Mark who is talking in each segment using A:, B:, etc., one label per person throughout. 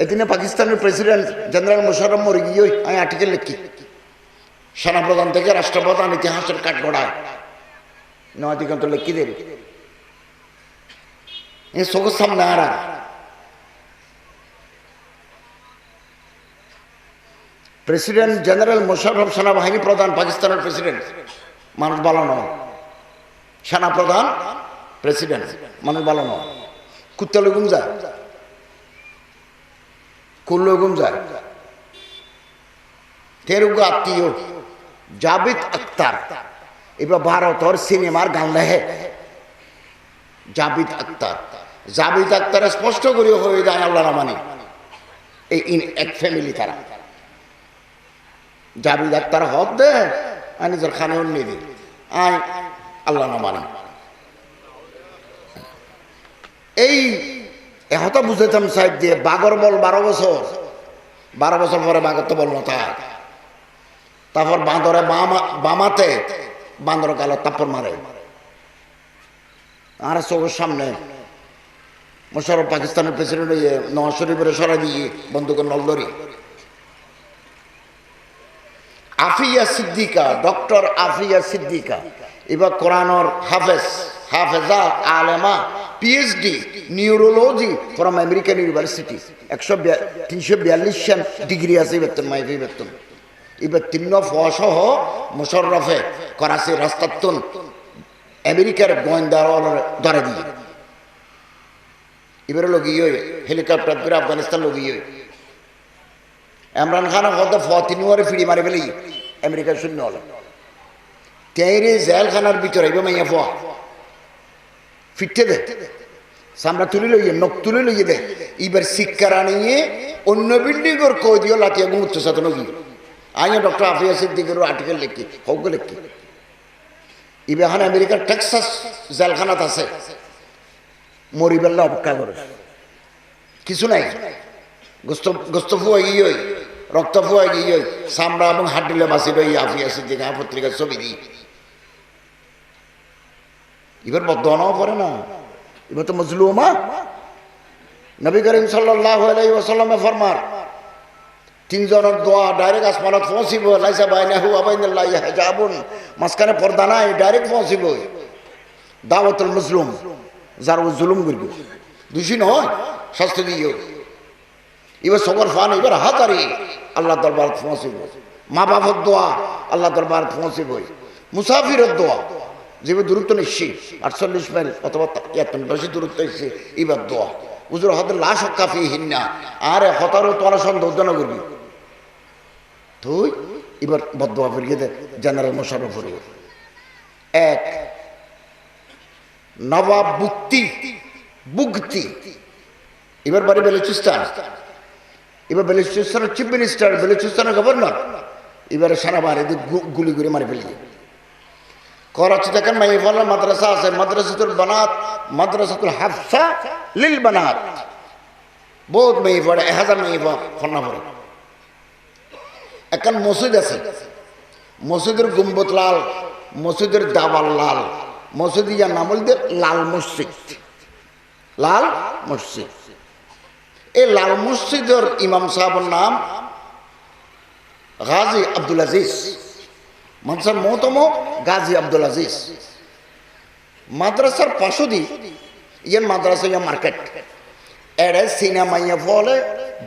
A: এদিনে পাকিস্তানের president general Mosharraf মরে গিয়ে আমি আর্টিকেল লিখি সেনাপ্রধান থেকে রাষ্ট্রপ্রধান ইতিহাসের কাঠগড়ায় নয় দিগন্ত লিখি দেবে চোখের সামনে আর প্রেসিডেন্ট জেনারেল মোশাররফ সেনাবাহিনী প্রধান পাকিস্তানের প্রেসিডেন্ট মানুষ ভালো নয় সেনাপ্রধান প্রেসিডেন্ট মানুষ ভালো নয় কুত্তা লগুম যায় কোন লগুম যায় তেরুগু আত্মীয় জাবিদ আক্তার এবার ভারতের সিনেমার গান লেহে জাবিদ আক্তার স্পষ্ট করে হয়ে যায় আল্লাহ রামানি এই এক ফ্যামিলি তারা জাবিদ আক্তার হক দে আর নিজের খানে অন্য দি আয় আল্লাহ না মানে এই এহতা বুঝেতাম সাহেব দিয়ে বাগর বল 12 বছর পরে বাগর তো বল না তারপর বাঁদরে বামাতে বান্দর গালো তাপ্পর মারে আর চোখের সামনে মোশাররফ পাকিস্তানের প্রেসিডেন্ট হয়ে নওয়াজ শরীফের সরাই দিয়ে বন্দুকের নলদরি আফিয়া সিদ্দিকা ডক্টর আফিয়া সিদ্দিকা এবার কোরআনর হাফেজা আলেমা PhD neurology from American university 342 degree আছে বেতন মাইফি বেতন এবার 3 সহ মোশাররফে করাচি রাস্তাতুন আমেরিকার গোয়েন্দা ধরে দিয়ে এবারে লগিয়ে হেলিকপ্টার করে আফগানিস্তান লগিয়ে ইমরান খান হতে ফতিনুয়ারে ফিরি মারি ফেলি আমেরিকার শূন্য হল তেরে জেলখানার ভিতরে এবার মাইয়া ফোয়া ফিরতে দে সামরা তুলে লইয়ে নখ তুলে লইয়ে দে এবার শিক্ষার আনিয়ে অন্য বিল্ডিং ওর কই দিও লাতিয়া গুমুচ্ছ সাথে নগি আইয়া ডক্টর আফিয়া সিদ্দিকের আর্টিকেল লিখি হোক লিখি এবার এখন আমেরিকার টেক্সাস জেলখানাত আছে মরিবেল্লা অপেক্ষা করে কিছু নাই গোস্ত ফুয়া গিয়ে রক্ত ফুয়া গিয়ে সামরা এবং হাড্ডিলে বাসি রই আফিয়া সিদ্দিক পত্রিকার ছবি দিই এবার বদনাও পড়ে না এবার তো মজলুমা নবী করিম সাল্লাল্লাহু আলাইহি ওয়াসাল্লামে ফরমান 3 জনের দোয়া ডাইরেক্ট আসমানত পৌঁছিব লাইসা বাইনাহু ওয়া বাইনাল্লাহি হিজাবুন মাঝখানে পর্দা নাই ডাইরেক্ট পৌঁছিব দাওয়াতুল মজলুম যার ও জুলুম করবে দোষী নয় শাস্তি দিও এবার সবর ফান এবার হাতারি আল্লাহ দরবার পৌঁছিব মা বাবার দোয়া আল্লাহ দরবার পৌঁছিব মুসাফিরের দোয়া যেভাবে দূরত্ব নিচ্ছি 48 মাইল অথবা এত বেশি দূরত্ব এসছে এবার দোয়া হুজুর হাতে লাশ কাফি হিন্না আর হতারও তোরা সন্দেহ করবি তুই এবার বদোয়া ফিরিয়ে দে জেনারেল মোশাররফ ফিরিয়ে এক নবাব বুগতি এবার বাড়ি বেলুচিস্তান এবার বেলুচিস্তানের চিফ মিনিস্টার বেলুচিস্তানের গভর্নর এবারে সেনাবাহিনী গুলি করে মারি ফেলি করাচি দেখেন মাইফাল মাদ্রাসা আছে মাদ্রাসাতুল বানাত মাদ্রাসাতুল হাফসা লিল বানাত বহুত মেয়ে পড়ে 1000 মেয়ে খন্না পড়ে এখন মসজিদ আছে মসজিদের গুম্বদ লাল মসজিদের দাবাল লাল মসজিদ ইয়ার নাম বলতে লাল মসজিদ এই লাল মসজিদের ইমাম সাহেবের নাম গাজী আব্দুল আজিজ মাদ্রাসার মহতম গাজী আব্দুল আজিজ মাদ্রাসার পাশদি ইয়ার মাদ্রাসা ইয়া মার্কেট এড়ে সিনেমাইয়া ফলে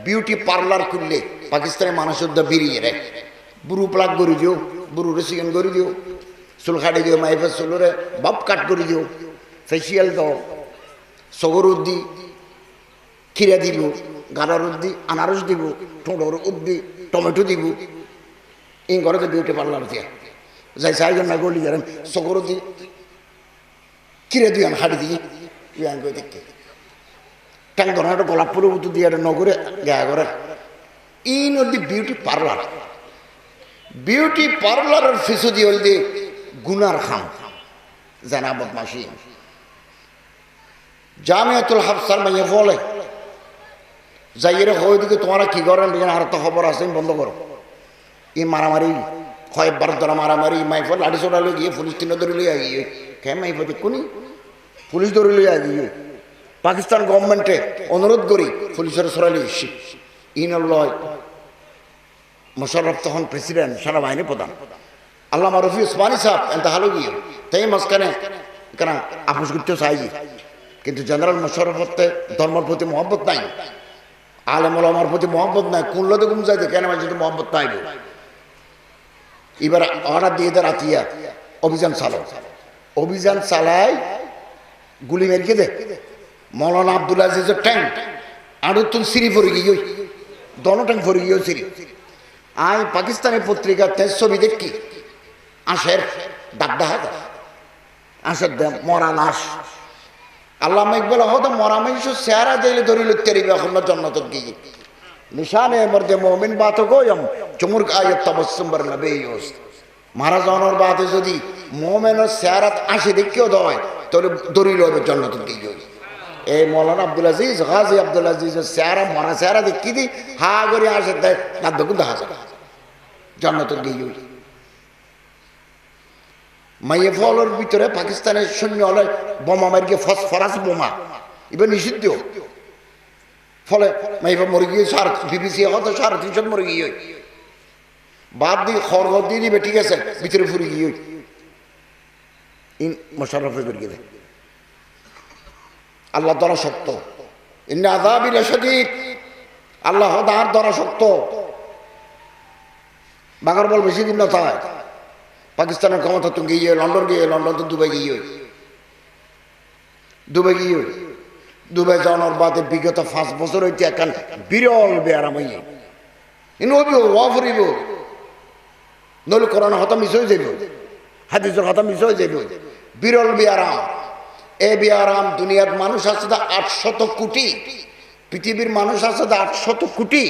A: বিউটি পার্লার খুললে পাকিস্তানের মানুষের বেরিয়ে রে বুড়ু প্লাক করে দিও বুড়ু রেসিগন করে দিও চুল কাটি দিও মাইফের চুলরে বাপ কাট করে দিও ফেসিয়াল দাও সগর উদ্দি খিরা দিব গাড়ার উদ্দি আনারস দিব ঠোঁটর উদ্দি টমেটো দিব এই ঘরে তো বিউটি পার্লার দিয়া যাই চারজন না গলি যারেন সগর উদ্দি খিরা দিয়ে হাঁটি দিই দেখতে ট্যাং ধরা একটা গোলাপ ফুলের মতো দিয়ে নগরে গায়ে করে ই নদী বিউটি পার্লারের ফিসু দিয়ে হল দিয়ে গুনার খাম জানা বদমাসি জামিয়াতুল হাফসার মাইয়া বলে যাইরে হয় দিকে তোমারা কি করেন আর তো খবর আছে বন্ধ করো এই মারামারি কয়েকবার ধরা মারামারি মাইফল লাঠি চড়ালে গিয়ে পুলিশ 3 ধরে লইয়া গিয়ে কে মাইফল কোনি পুলিশ ধরে লইয়া গিয়ে পাকিস্তান গভর্নমেন্টে অনুরোধ করি পুলিশের সরালি ইনল্লয় মোশাররফ তখন প্রেসিডেন্ট সেনাবাহিনী প্রধান আল্লামা রফি উসমানী সাহেব এত হালো গিয়ে তাই মাঝখানে কেন আপোষ করতেও চাই কিন্তু জেনারেল মোশাররফতে ধর্মের প্রতি মহব্বত নাই আলেম ওলামার প্রতি মহব্বত নাই কুল্লতে গুম যাইতে কেন যদি মহব্বত পাইব এবার অর্ডার দিয়ে দেয় রাতিয়া অভিযান চালায় গুলি মেরিয়ে দে মৌলানা আব্দুল আজিজের ট্যাঙ্ক আরো তুল সিঁড়ি পড়ে গিয়ে দনো ট্যাঙ্ক পড়ে গিয়ে সিঁড়ি আই পাকিস্তানের পত্রিকা তেজ ছবি দেখি আশের ডাক দেখা যায় আশের দে মরা লাশ আল্লামা ইকবাল হতো মরা মানুষ চেহারা দিলে ধরি লুকতে রিবে এখন জন্নত গিয়ে নিশানে মর্দে মোমিন বাত গোয়ম চুমুর আয়ত তাবাসসুম বার নবিয়ুস মারা যাওয়ার বাদে যদি মোমেনের চেহারাত আসে দেখিও দেয় তাহলে ধরি লবে জন্নত গিয়ে এই মৌলানা আব্দুল আজিজ গাজী আব্দুল আজিজের চেহারা মরা চেহারা দেখি দি হা করে আসে দেয় না দেখুন দেখা যায় জন্নত গিয়ে মাইয়ে ফলের ভিতরে পাকিস্তানের সৈন্য হলে বোমা মারিয়ে ফসফরাস বোমা এবার নিষিদ্ধ ফলে মাইফা মরে গিয়ে বিবিসি হয়তো 350 মরে গিয়ে বাদ দিয়ে খড়গ দিয়ে দিবে ঠিক আছে ভিতরে ফুরে গিয়ে মোশাররফে করে দেয় আল্লাহ দরা শক্ত ইন্না আযাবি লাশাদীদ আল্লাহ তার দরা শক্ত বাগার বল বেশি দিন না তাই পাকিস্তানের ক্ষমতা তো গিয়ে লন্ডন তো দুবাই গিয়ে দুবাই যাওয়ার বাদে বিগত 5 বছর হইতে এখন বিরল বেয়ারাম হইয়ে নইলে করোনা হতা মিস হয়ে যাইব হাদিসের হতা মিস হয়ে যাইব বিরল বেয়ারাম এ বেয়ারাম দুনিয়ার মানুষ আছে 800 কোটি পৃথিবীর মানুষ আছে 800 কোটি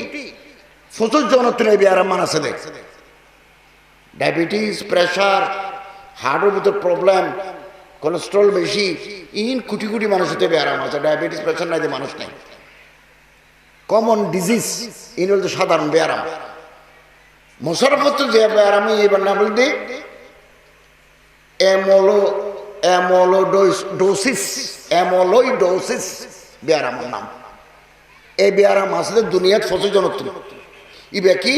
A: 25 জন এই বেয়ারাম মান আছে দেখ ডায়াবেটিস প্রেশার হার্টের ভিতর প্রবলেম কোলেস্ট্রল বেশি কোটি কোটি মানুষের বেয়ারাম আছে ডায়াবেটিস প্রেশার নাই যে মানুষ নাই কমন ডিজিজ হল সাধারণ বেয়ারাম মোশাররফ যে বেয়ারাম এবার নাম বলতে অ্যামোলয়েডোসিস বেয়ারামের নাম এই বেয়ারাম আসলে দুনিয়ার 25 জন ইবে কি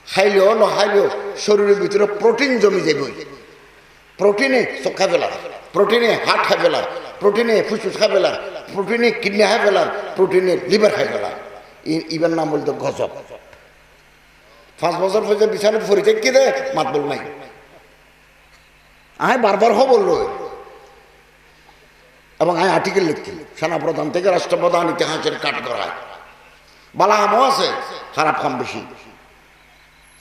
A: খাইলেও নখাইলেও শরীরের ভিতরে প্রোটিন জমি যাবে প্রোটিনে চোখ খাই ফেলার প্রোটিনে হার্ট খাই ফেলার প্রোটিনে ফুসফুস খাই ফেলার প্রোটিনে কিডনি খাই ফেলার প্রোটিনে লিভার খাই ফেলার ইবার নাম বলতো গজব 5 বছর পর্যন্ত বিছানায় ফরি থেকে দে মাত বল নাই আয় বারবার বললো এবং আয় আর্টিকেল লিখছি সেনাপ্রধান থেকে রাষ্ট্রপ্রধান ইতিহাসের কাট করায় বালা আমও আছে খারাপ কাম বেশি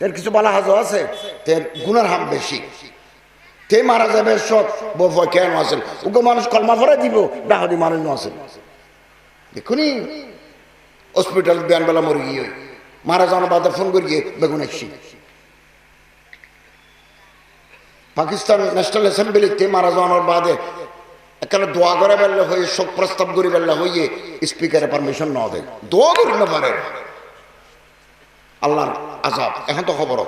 A: এর কিছু বালা হাজও আছে তের গুনার হাম বেশি তে মারা যাবে সব বফয় কেন আসেন ওকে মানুষ কলমা ভরে দিব ডাহাদি মানুষ আসেন দেখুনি হসপিটাল বিয়ানবেলা মরে গিয়ে মারা যাওয়ার বাদে ফোন করে গিয়ে বেগুন আসছি পাকিস্তান ন্যাশনাল অ্যাসেম্বলিতে মারা যাওয়ার বাদে এখানে দোয়া করে বেললে হয়ে শোক প্রস্তাব করে বেললে হইয়ে স্পিকারে পারমিশন না দেয় দোয়া করি না পারে আল্লাহর আযাব এখন তো খবর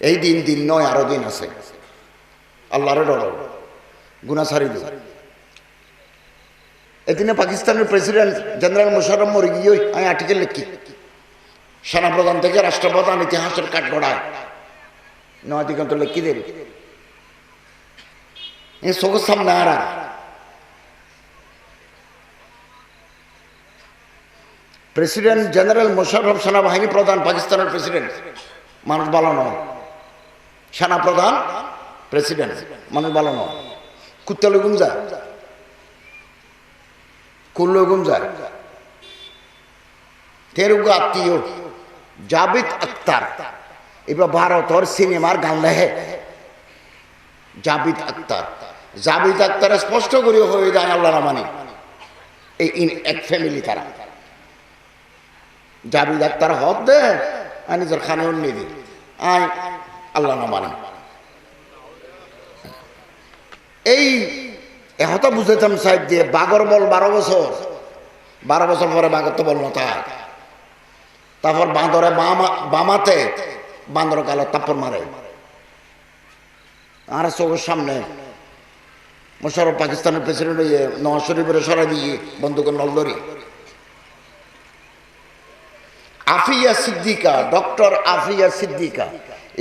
A: এই দিন নয় আরো দিন আছে আল্লাহরে ডর গুনাহ ছাড়ি দিও এদিনে পাকিস্তানের প্রেসিডেন্ট জেনারেল মোশাররফ মরে গিয়ে আমি আর্টিকেল লিখি সেনাপ্রধান থেকে রাষ্ট্রপ্রধান ইতিহাসের কাঠগড়ায় নয় দিগন্ত লিখি দেবে এই চোখের সামনে আর প্রেসিডেন্ট জেনারেল মোশাররফ সেনাবাহিনী প্রধান পাকিস্তানের প্রেসিডেন্ট মানুষ ভালো নয় সেনাপ্রধান প্রেসিডেন্ট মানুষ ভালো নয় কুত্তা লগুম যায় কুল্লগুম যায় তেরুগ আত্মীয় জাভেদ আখতার এবার ভারতের সিনেমার গান লেহে জাভেদ আখতার স্পষ্ট করে হয়ে যায় আল্লাহ রামানি এই এক ফ্যামিলি তারা জাভেদ আখতার হক দে আর নিজের খানে উন্নি দি আয় আল্লাহ না মানি এই এহতা বুঝেতাম সাহেব দিয়ে বাগর বল 12 বছর পরে বাগর তো বল না তারপর বাঁদরে বামাতে বান্দর কালো তাপ্পর মারে আর চোখের সামনে মোশাররফ পাকিস্তানের প্রেসিডেন্ট হয়ে নওয়াজ শরীফের সরাই দিয়ে বন্দুকের নলদরি। আফিয়া সিদ্দিকা, ডক্টর আফিয়া সিদ্দিকা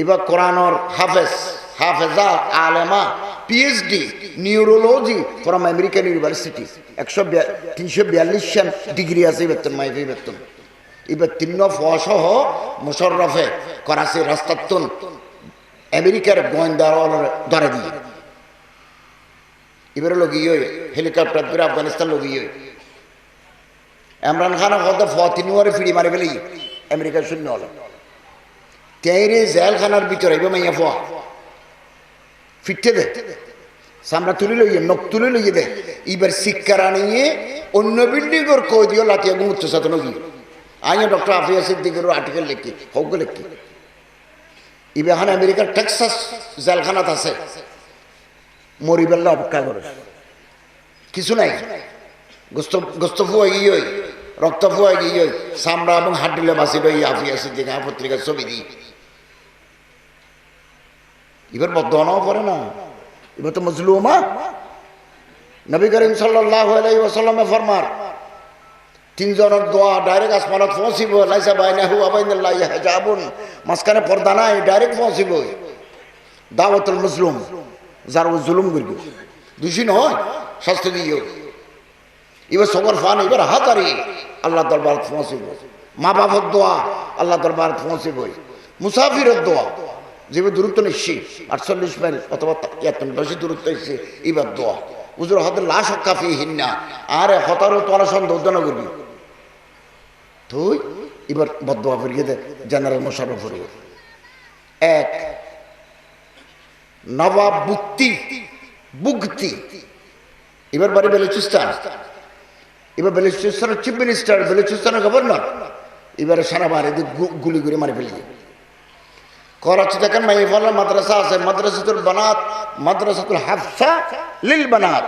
A: এবার কোরআনর হাফেজা আলেমা PhD neurology from American university 342 degree আছে বেতন মাইফি বেতন। এবার 3 ফসহ মোশাররফে করাচি রাস্তাতুন আমেরিকার গোয়েন্দার ধরে দিয়ে এবারে লগিয়ে হেলিকপ্টার করে আফগানিস্তান লগিয়ে ইমরান খান হতে ফিনুয়ারে ফিড়ি মারি ফেলি আমেরিকার শূন্য হল তেরে জেলখানার ভিতরে এবার মাইয়া ফোয়া ফিরতে দে সামরা তুলে লইয়ে নখ তুলে লইয়ে দে এবার শিক্ষার আনিয়ে অন্য বিল্ডিং ওর কই দিও লাতিয়া গুমুত্ত সাথে নগি আইয়া ডক্টর আফিয়া সিদ্দিকের আর্টিকেল লিখি হোক লিখি এবার এখন আমেরিকার টেক্সাস জেলখানাত আছে মরিবেল্লা অপেক্ষা করে কিছু নাই গোস্ত ফুয়াই গিয়ে রক্ত ফুয়াই গিয়ে চামড়া এবং হাড্ডিলে বাঁচি লই আফিয়া সিদ্দিকা পত্রিকার ছবি দিই এবার বদনাও করে না এবার তো মজলুমা। নবী করিম সাল্লাল্লাহু আলাইহি ওয়াসাল্লামে ফরমার 3 জনের দোয়া ডাইরেক্ট আসমানত পৌঁছিব লাইসা বাইনাহু ওয়া বাইনাল্লাহি হিজাবুন মাঝখানে পর্দা নাই ডাইরেক্ট পৌঁছিব। দাওয়াতুল মজলুম যার ও জুলুম করবে দোষী নয় শাস্তি দিয়ে এবার সবর ফান এবার হাতারি আল্লাহ দরবার পৌঁছিব। মা বাবার দোয়া আল্লাহ দরবার পৌঁছিব। মুসাফিরের দোয়া যেভাবে দূরত্ব নিচ্ছি 48 মাইল অথবা এত বেশি দূরত্ব এসছে এবার দোয়া হুজুর হাতের লাশ কাফি হিন্না আরে হতারও তোরা সন্দেহ করবি তুই এবার বদোয়া ফিরিয়ে দে জেনারেল মোশাররফ ফিরিয়ে এক নবাব বুগতি এবার বাড়ি বেলুচিস্তান এবার বেলুচিস্তানের চিফ মিনিস্টার বেলুচিস্তানের গভর্নর এবারে সেনাবাহিনী গুলি করে মারি ফেলিয়ে করাচি দেখেন মাইফালা মাদ্রাসা আছে মাদ্রাসাতুল বানাত মাদ্রাসাতুল হাফসা লিল বানাত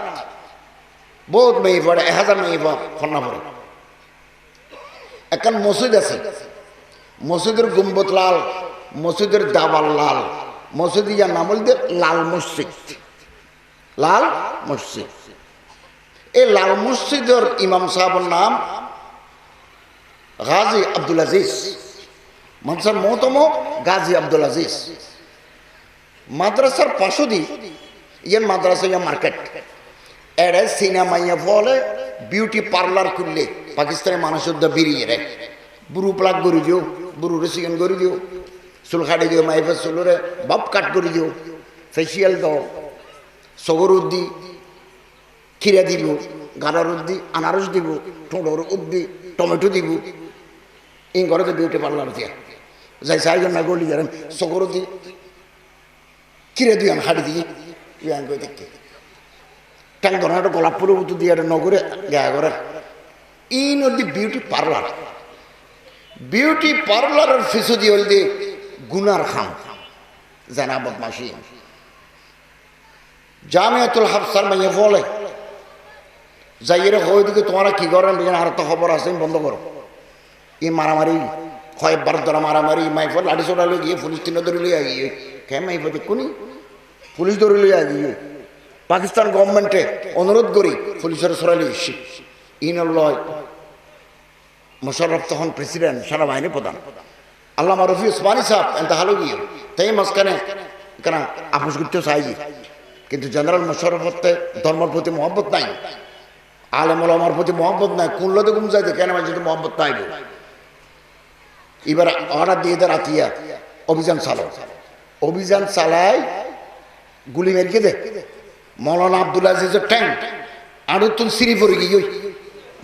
A: বহুত মেয়ে পড়ে 1000 মেয়ে ফন্না পড়ে। এখন মসজিদ আছে মসজিদের গুম্বদ লাল মসজিদের দাওয়াল লাল মসজিদ ইয়ার নাম হল লাল মসজিদ এই লাল মসজিদের ইমাম সাহেবের নাম গাজী আব্দুল আজিজ মানুষের মহতম গাজী আব্দুল আজিজ। মাদ্রাসার পাশদি ইয়ার মাদ্রাসা ইয়া মার্কেট এড়ে সিনেমাইয়া ফলে বিউটি পার্লার খুললে পাকিস্তানি মানুষের বেরিয়ে রে বুড়ু প্লাক করে দিও বুড়ু রেসিকেন করে দিও চুল কাটি দিও মাইফের চুলরে বাপ কাট করে দিও ফেসিয়াল দাও সগর উদ্দি খিরা দিব গাড়ার উদ্দি আনারস দিব ঠোঁটর উদ্দি টমেটো দিব এই ঘরে তো বিউটি পার্লার দিয়া যাই চাইজন না গলি যারেন সগর উদ্দি খিরা দিই আমি হাড়ি দিই ইয়ান কই দেখি ট্যাং ধরা একটা গোলাপপুরের উত্তর দিয়ে একটা নগরে গায়ে করে এই নদী বিউটি পার্লারের ফিসু দিয়ে হল দিয়ে গুনার খাম জানা বদমাসি জামিয়াতুল হাফসার মাইয়া বলে যাই রে হয় দিকে তোমরা কি করেন আর তো খবর আছে বন্ধ করো এই মারামারি কয়েকবার ধরা মারামারি মাইফল লাঠি চোটা লই গিয়ে পুলিশ 3 ধরে লইয়া গিয়ে কে মাইফ দেখুনি পুলিশ ধরে লইয়া গিয়ে পাকিস্তান গভর্নমেন্টে অনুরোধ করি পুলিশের সরাইলে এসছি ইনল্লয় মোশাররফ তখন প্রেসিডেন্ট সেনাবাহিনী প্রধান আল্লামা রফি ওসমানী সাহেব এত হালো গিয়ে তাই মাঝখানে কেন আপোষ করতে চাই কিন্তু জেনারেল মোশাররফতে ধর্মের প্রতি মহব্বত নাই আলেম ওলামার প্রতি মহব্বত নাই কুল্লতে গুম যাইতে কেন আমার যদি মহব্বত নাই এবার অর্ডার দিয়ে দেয় রাতিয়া অভিযান চালায় গুলি মেরকে দে মৌলানা আব্দুল আজিজের ট্যাঙ্ক আর তুল সিঁড়ি পড়ে গিয়ে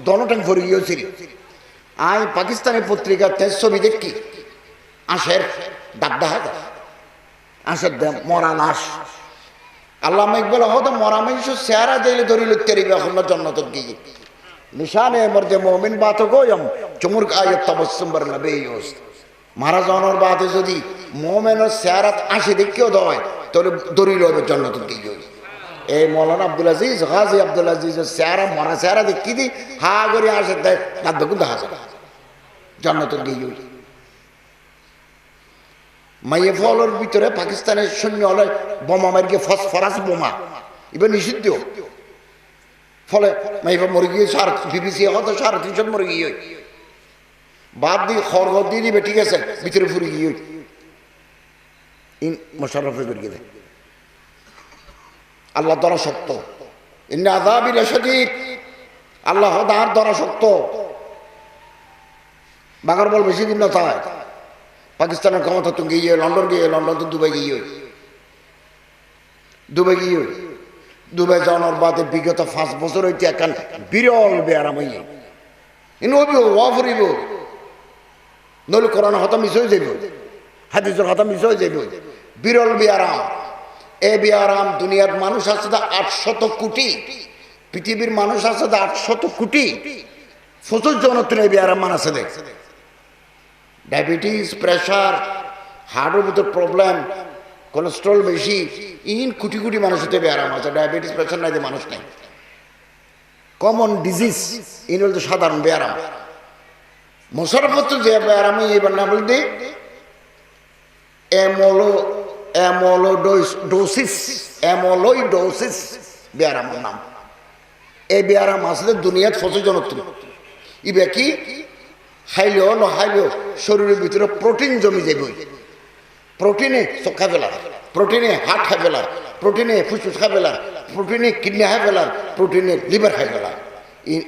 A: দনো ট্যাঙ্ক পড়ে গিয়ে সিঁড়ি আই পাকিস্তানি পত্রিকা তেজ ছবি দেখি আঁশের দাবদা হাত আঁশের মরা লাশ আল্লাহ ইকবাল হয়তো মরা মানুষ চেহারা দিলে ধরি লুটতে রিবে এখন জন্নত গিয়ে নিশানে মর্দে মোমিন বাত গোয়ম চুমুর আয়ত তবসুম বার নবে মারা যাওয়ার বাদে যদি মোমেনের চেহারাত আসে দেখিও দেয় তাহলে ধরি লবে জন্নত গিয়ে এই মৌলানা আব্দুল আজিজ গাজী আব্দুল আজিজের চেহারা মরা চেহারা দেখি দি হা করে আসে দেয় তার দেখুন দেখা যায় জন্নত গিয়ে মাইয়ে ফলের ভিতরে পাকিস্তানের সৈন্য হলে বোমা মারিকে ফসফরাস বোমা এবার নিষিদ্ধ ফলে এবার মরে গিয়ে বিবিসি হয়তো 350 মরে গিয়ে বাদ দিয়ে খড় দিয়ে দিবে, ঠিক আছে, ভিতরে ফুরে গিয়ে মোশাররফে বের গেলে আল্লাহ ধরা শক্ত, ইন্না আযাবি লাশাদীদ, আল্লাহ দাঁড় ধরা শক্ত। বাগার বল বেশি দিন না তাই পাকিস্তানের ক্ষমতা তো গিয়ে লন্ডন গিয়ে, লন্ডন তো দুবাই গিয়ে, দুবাই যাওয়ার বাদে বিগত 5 বছর হইতে এখন বিরল বেয়ারাম হইয়ে নইলে কোরআন হতা মিস হয়ে যাইব, হাদিসের হতা মিস হয়ে যাইব। বিরল বেয়ারাম, এ বেয়ারাম দুনিয়ার মানুষ আছে 800 কোটি, পৃথিবীর মানুষ আছে 800 কোটি, 25 জনের এই বেয়ারাম মান আছে দেখ। ডায়াবেটিস, প্রেশার, হার্টের ভিতর প্রবলেম, কোলেস্ট্রল বেশি, কোটি কোটি মানুষের বেয়ারাম আছে। ডায়াবেটিস প্রেশার নাই যে মানুষ নাই, কমন ডিজিজ, হল তো সাধারণ বেয়ারাম। মোশাররফ যে বেয়ারাম এবার না বলতে অ্যামোলয়েডোসিস বেয়ারামের নাম। এই বেয়ারাম আসলে দুনিয়াত 25 জনত্র। ইবে কি খাইলেও ন খাইলেও শরীরের ভিতরে প্রোটিন জমি যাবে, প্রোটিনে চোখ খাই ফেলার, প্রোটিনে হার্ট খাই ফেলার, প্রোটিনে ফুসফুস খাই ফেলার, প্রোটিনে কিডনি খাই ফেলার, প্রোটিনে লিভার খাই ফেলার।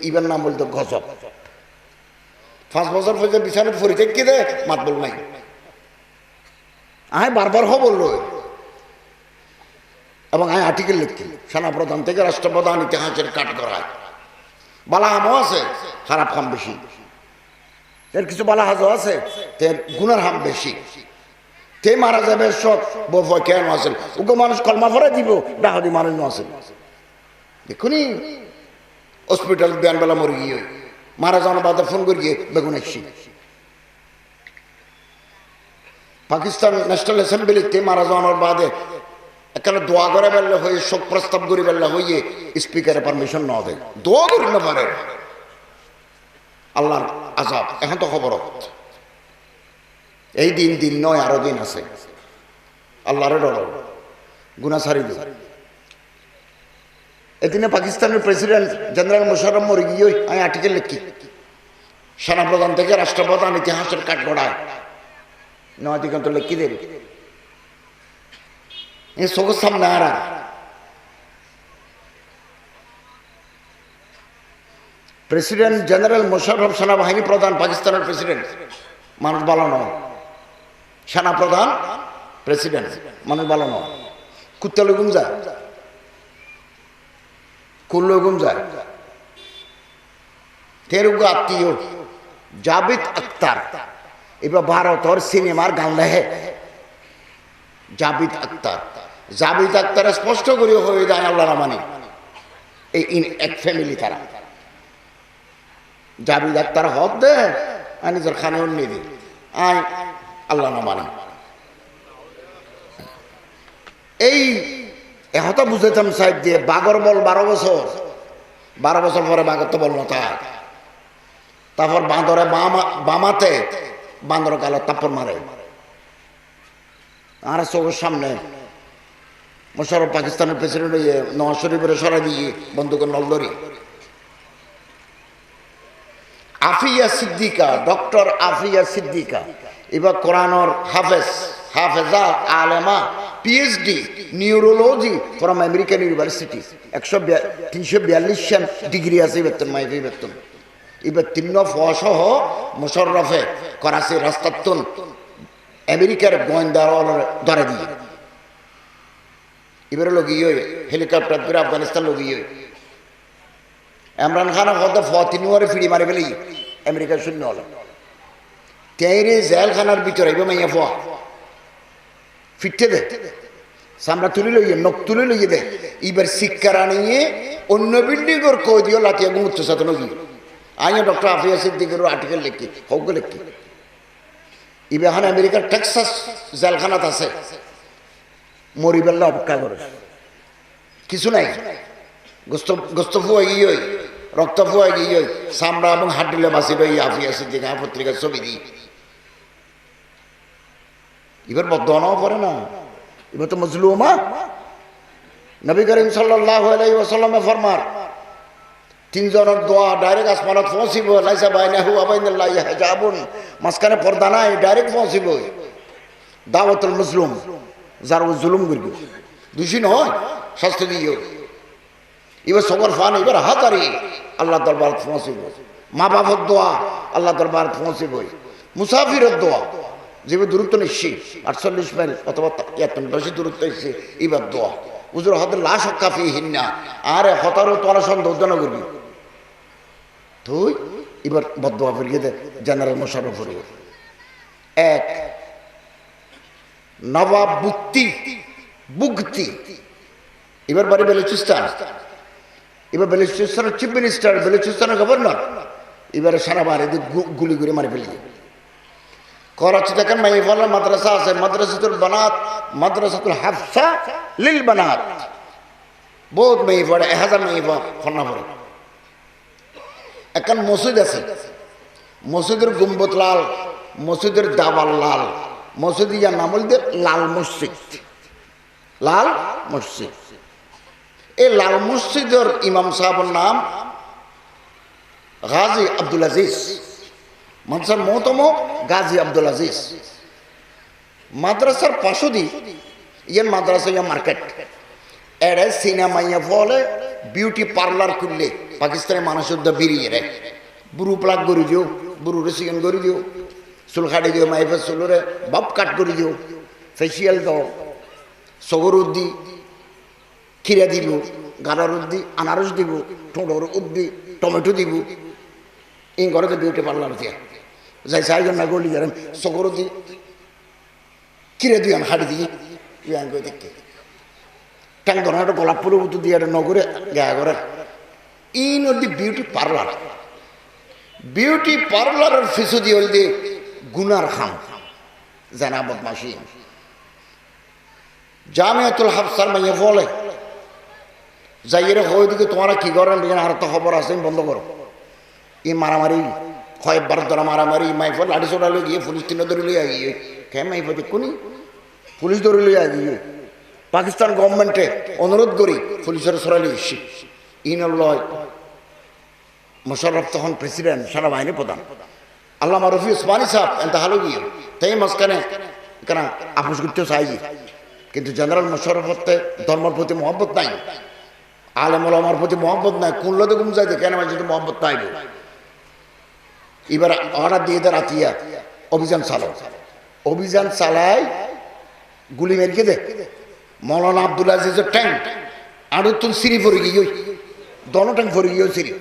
A: ইবার নাম বলতো গজব। 5 বছর পর্যন্ত বিছানায় ফরি থেকে দে মাত বল নাই, আয় বারবার বললো। এবং আয় আর্টিকেল লিখছি, সেনাপ্রধান থেকে রাষ্ট্রপ্রধান ইতিহাসের কাট করায়। বালা হামও আছে, খারাপ হাম বেশি, এর কিছু বালা হাজও আছে, তের গুনার হাম বেশি। তে মারা যাবে সব বই কেন আছেন, ওকে মানুষ কলমা ভরে দিব, ডাহাদি মানুষ আছেন। দেখুনি হসপিটাল বিয়ানবেলা মরে গিয়ে মারা যাওয়ার বাদে ফোন করে গিয়ে বেগুন এসছি। পাকিস্তান ন্যাশনাল অ্যাসেম্বলিতে মারা যাওয়ার বাদে এখানে দোয়া করে বেললে হয়ে, শোক প্রস্তাব করে বেললে হইয়ে স্পিকারে পারমিশন না দেয়, দোয়া করি না পারে। আল্লাহর আযাব এখন তো খবর, এই দিন নয়, আরো দিন আছে। আল্লাহরে ডর, গুনাহ ছাড়ি দিও। এদিনে পাকিস্তানের প্রেসিডেন্ট জেনারেল মোশাররফ মরে গিয়ে আমি আর্টিকেল লিখি, সেনাপ্রধান থেকে রাষ্ট্রপ্রধান ইতিহাসের কাঠ গড়ায় নয় দিগন্ত লিখি দেবে। চোখের সামনে আর প্রেসিডেন্ট জেনারেল মোশাররফ সেনাবাহিনী প্রধান, পাকিস্তানের প্রেসিডেন্ট, মানুষ ভালো নয়। সেনাপ্রধান প্রেসিডেন্ট মানুষ ভালো নয়। কুত্তা লগুম যায়, কোন লগুম যায়। তেরুগু আত্মীয় জাভেদ আখতার এবার ভারতের সিনেমার গান লেহে। জাভেদ আখতার স্পষ্ট করে হয়ে যায় আল্লাহ রামানি, এই এক ফ্যামিলি তারা। জাভেদ আখতার হদ দে আর নিজের খানে অন্য দিই আয় আল্লাহ না মানে। এই এহতা বুঝাইতাম সাহেব দিয়ে বাগর বল 12 বছর পরে বাগর তো বল না তার। তারপর বাঁদরে বামাতে বান্দর কালো তাপ্পর মারে। আর চোখের সামনে মোশাররফ পাকিস্তানের প্রেসিডেন্ট হয়ে নওয়াজ শরীফের সরাই দিয়ে বন্দুকের নলদরি। আফিয়া সিদ্দিকা, ডক্টর আফিয়া সিদ্দিকা এবার কোরআনের হাফেজা আলেমা, PhD neurology from American university. 342 degree আছে বেতন, মাইফি বেতন। এবার 3 সহ মোশাররফে করাচি রাস্তাতুন আমেরিকার গোয়েন্দা ধরে দিয়ে এবারে লগিয়ে হেলিকপ্টার করে আফগানিস্তান লগিয়ে ইমরান খান হয়তো 3 ফিরি মারি ফেলি আমেরিকার শূন্য হল। তেইরে জেলখানার ভিতরে এবার মাইয়া ফোয়া ফিরতে দে, সামরা তুলে লইয়ে, নখ তুলে লইয়ে দে। এবার শিক্ষার আনিয়ে অন্য বিল্ডিং ওর কই দিও লাতিয়া গুমুচ্ছ সাথে নগি আইয়া ডক্টর আফিয়া সিদ্দিকের আর্টিকেল লিখি হোক লিখি। এবার এখন আমেরিকার টেক্সাস জেলখানাত আছে, মরিবেল্লা অপেক্ষা করে কিছু নাই। গোস্ত ফুয়া গিয়ে রক্ত ফুয়া গিয়ে চামড়া এবং হাড্ডিলে বাঁচি লই আফিয়া সিদ্দিক পত্রিকার ছবি দিই। এবার বদনাও পড়ে না, এবার তো মজলুমা। নবী করিম সাল্লাল্লাহু আলাইহি ওয়াসাল্লামে ফরমার তিনজনের দোয়া ডাইরেক্ট আসমানত পৌঁছিব লাইসা বাইনাহু ওয়া বাইনাল্লাহি হিজাবুন মাঝখানে পর্দা নাই ডাইরেক্ট পৌঁছিব দাওয়াতুল মাজলুম যার জুলুম করব দোষী নয় শাস্তি দিও এবার সবার ফান এবার হাতারি আল্লাহ দরবার পৌঁছিব মা বাবার দোয়া আল্লাহ দরবার পৌঁছিব মুসাফিরের দোয়া যেভাবে দূরত্ব নিচ্ছি 48 মাইল অথবা এত বেশি দূরত্ব এসছে এবার দোয়া হুজুর হাতে লাশ কাফি হিন্না আরে হতারও তোরা সন্দেহ করবি তুই এবার বদোয়া ফিরিয়ে দে জেনারেল মোশাররফ ফিরিয়ে এক নবাব বুগতি এবার বাড়ি বেলুচিস্তান এবার বেলুচিস্তানের চিফ মিনিস্টার বেলুচিস্তানের গভর্নর এবারে সেনাবাহিনী গুলি করে মারি ফেলি করাচি দেখেন মাইফাল মাদ্রাসা আছে মাদ্রাসাতুল বানাত মাদ্রাসাতুল হাফসা লিল বানাত বহুত মেয়ে পড়ে 1000 মেয়ে ফন্না পড়ে এখন মসজিদ আছে মসজিদের গুম্বদ লাল মসজিদের দাওয়াল লাল মসজিদ ইয়ার নাম বলতে লাল মসজিদ এই লাল মসজিদের ইমাম সাহেবের নাম গাজী আব্দুল আজিজ মাদ্রাসার মহতম গাজী আব্দুল আজিজ মাদ্রাসার পাশদি ইয়ান মাদ্রাসা ইয়া মার্কেট এড়ে সিনেমা ইয়া ফলে বিউটি পার্লার খুললে পাকিস্তানের মানুষের দা বেরিয়ে রে বুড়ু প্লাক করে দিও বুড়ু রেসিগন করে দিও চুল কাটি দিও মাইফের চুলরে বাপ কাট করে দিও ফেসিয়াল দাও সগর উদ্দি খিরা দিব গাড়ার উদ্দি আনারস দিব ঠোঁটর উদ্দি টমেটো দিব এই ঘরে তো বিউটি পার্লার দিয়া যাই সাইজন না গলি যারেন সগর উদ্দি খিরা দিয়ে হাঁটি দিয়ে দেখে ট্যাং ধরা একটা গোলাপ ফুলের উত্তর দিয়ে একটা নগরে গায়ে করে এই নদী বিউটি পার্লারের ফিসু দিয়ে হল দিয়ে গুনার খাম জানা বদমাসি জামিয়াতুল হাফসার মাইয়া বলে যাইয়ের হয় দিকে তোমারা কি করেন আর তো খবর আছে বন্ধ করো এই মারামারি কয়েকবার ধরা মারামারি মাইফল লাঠি চড়া লই গিয়ে পুলিশ তিন ধরে লইয়া গিয়ে কে মাইফল দেখুনি পুলিশ ধরে লইয়া গিয়ে পাকিস্তান গভর্নমেন্টে অনুরোধ করি পুলিশের সরালি ইনল্লয় মোশাররফ তখন প্রেসিডেন্ট সেনাবাহিনী প্রধান আল্লামা রফি উসমানী সাহেব এত হালো গিয়ে তাই মাঝখানে কেন আপোষ করতেও চাই কিন্তু জেনারেল মোশাররফতে ধর্মের প্রতি মহব্বত নাই আলেম ওলামার প্রতি মহব্বত নাই কুল্লতে গুম যাইতে কেন যদি মহব্বত নাই এবার অর্ডার দিয়ে দেয় রাতিয়া অভিযান চালায় গুলি মেরিয়ে দে মৌলানা আব্দুল আজিজের ট্যাঙ্ক আরো তুন সিঁড়ি পড়ে গিয়ে দনো ট্যাঙ্ক পড়ে গিয়ে সিঁড়ি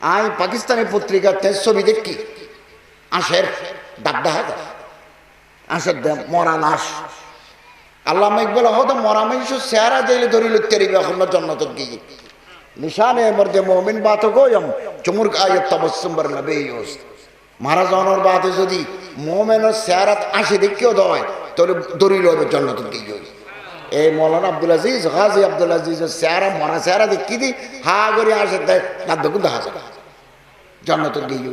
A: আই পাকিস্তানের পত্রিকা তেজ ছবি দেখি আশের ডাক দেখা যায় আশের দে মরা লাশ আল্লামা ইকবাল হতো মরা মানুষ চেহারা দিলে ধরি লুকতে রিবে এখন জন্নত গিয়ে নিশানে মর্দে মোমিন বাত গোয়ম চমুর আয়ত তবসুম বার নবে মারা যাওয়ার বাদে যদি মোমেনের চেহারাত আসে দেখিও দেয় তাহলে ধরি লবে জন্নত গিয়ে এই মৌলানা আব্দুল আজিজ গাজী আব্দুল আজিজের চেহারা মরা চেহারা দেখি দি হা করে আসে দেয় না দেখুন দেখা যায় জন্নত গিয়ে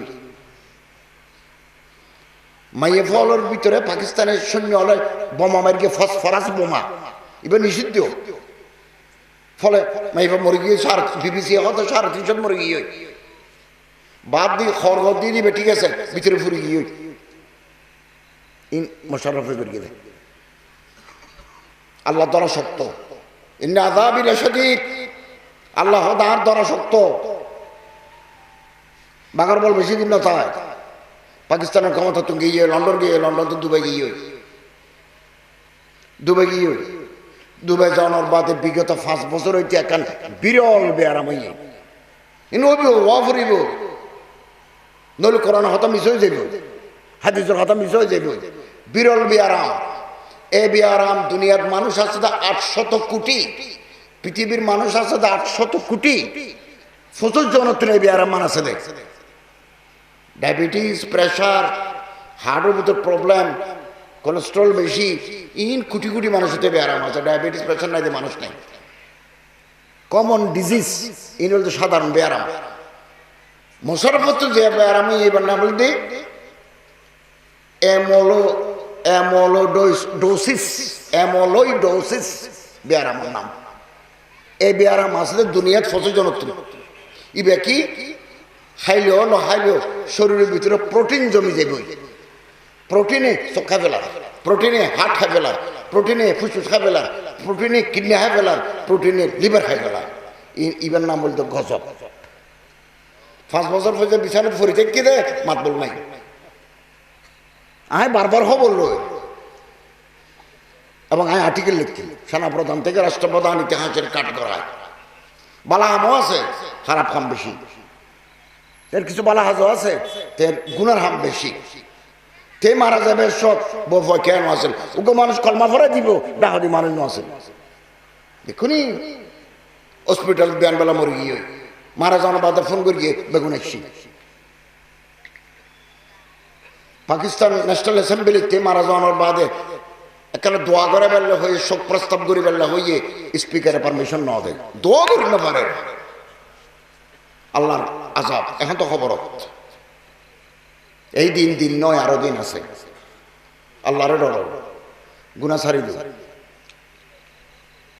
A: মাইয়ে ফলের ভিতরে পাকিস্তানের সৈন্য হলে বোমা মারিয়ে ফসফরাস বোমা এবার নিষিদ্ধ ফলে মাইফা মরে গিয়ে বিবিসি হতো 350 মরে গিয়ে বাদ দিয়ে খড়গ দিয়ে দিবে ঠিক আছে ভিতরে ফুরে গিয়ে মোশাররফে বেরিয়ে দেয় আল্লাহ দরা শক্ত ইন্না আযাবি লাশাদীদ আল্লাহ দার দরা শক্ত বাগার বল বেশি দিন না তাই পাকিস্তানের ক্ষমতা তো গিয়ে লন্ডন তো দুবাই গিয়ে দুবাই যাওয়ার বাদে বিগত 5 বছর হইতে এখন বিরল বেয়ারাম হইয়ে ফুরিব নইলে করোনা হতা মিস হয়ে যাইব হাদিসের হতা মিস হয়ে যাইব বিরল বেয়ারাম এ বেয়ারাম দুনিয়ার মানুষ আছে 800 কোটি পৃথিবীর মানুষ আছে 800 কোটি 25 জন এই বেয়ারাম মান আছে দেখ ডায়াবেটিস প্রেশার হার্টের ভিতর প্রবলেম কোলেস্ট্রল বেশি কোটি কোটি মানুষের ব্যায়াম আছে ডায়াবেটিস প্রেশার নাই মানুষ নাই কমন ডিজিজ হল তো সাধারণ ব্যায়াম মোশাররফ যে ব্যায়াম এবার নাম বলতে অ্যামোলোইডোসিস ব্যায়ামের নাম এই বেয়ারা মাসলে দুনিয়াত ফসে জনত্র ইবে কি খাইলেও ন খাইলেও শরীরের ভিতরে প্রোটিন জমি যাবে প্রোটিনে চোখ খাই ফেলার প্রোটিনে হার্ট খাই ফেলার প্রোটিনে ফুসফুস খাই ফেলার প্রোটিনে কিডনি খাই ফেলার প্রোটিনে লিভার খাই ফেলার ইবার নাম বলতো গজব 5 বছর পর্যন্ত বিছানায় ফরি থেকে দে মাত বল নাই আমি বারবার বললো এবং আমি আর্টিকেল লিখছি সেনাপ্রধান থেকে রাষ্ট্রপ্রধান ইতিহাসের কাট করায় বালা আমও আছে খারাপ হাম বেশি এর কিছু বালা হাজও আছে এর গুণের হাম বেশি তে মারা যাবে সব বফয় কেন আসেন ওকে মানুষ কলমা ভরে দিব ডাহাদি মানুষ আসেন দেখুনি হসপিটাল বিয়ানবেলা মরে গিয়ে মারা যাওয়ার বাদে ফোন করি গিয়ে বেগুন আসছি পাকিস্তান ন্যাশনাল অ্যাসেম্বলিতে মারা যাওয়ার বাদে এখানে দোয়া করে বেললে হয়ে শোক প্রস্তাব করে বেললে হইয়ে স্পিকারে পারমিশন না দেয় দোয়া করি না পারে আল্লাহর আযাব এখন তো খবর এই দিন নয় আরো দিন আছে আল্লাহরে ডর গুনাহ ছাড়ি দিও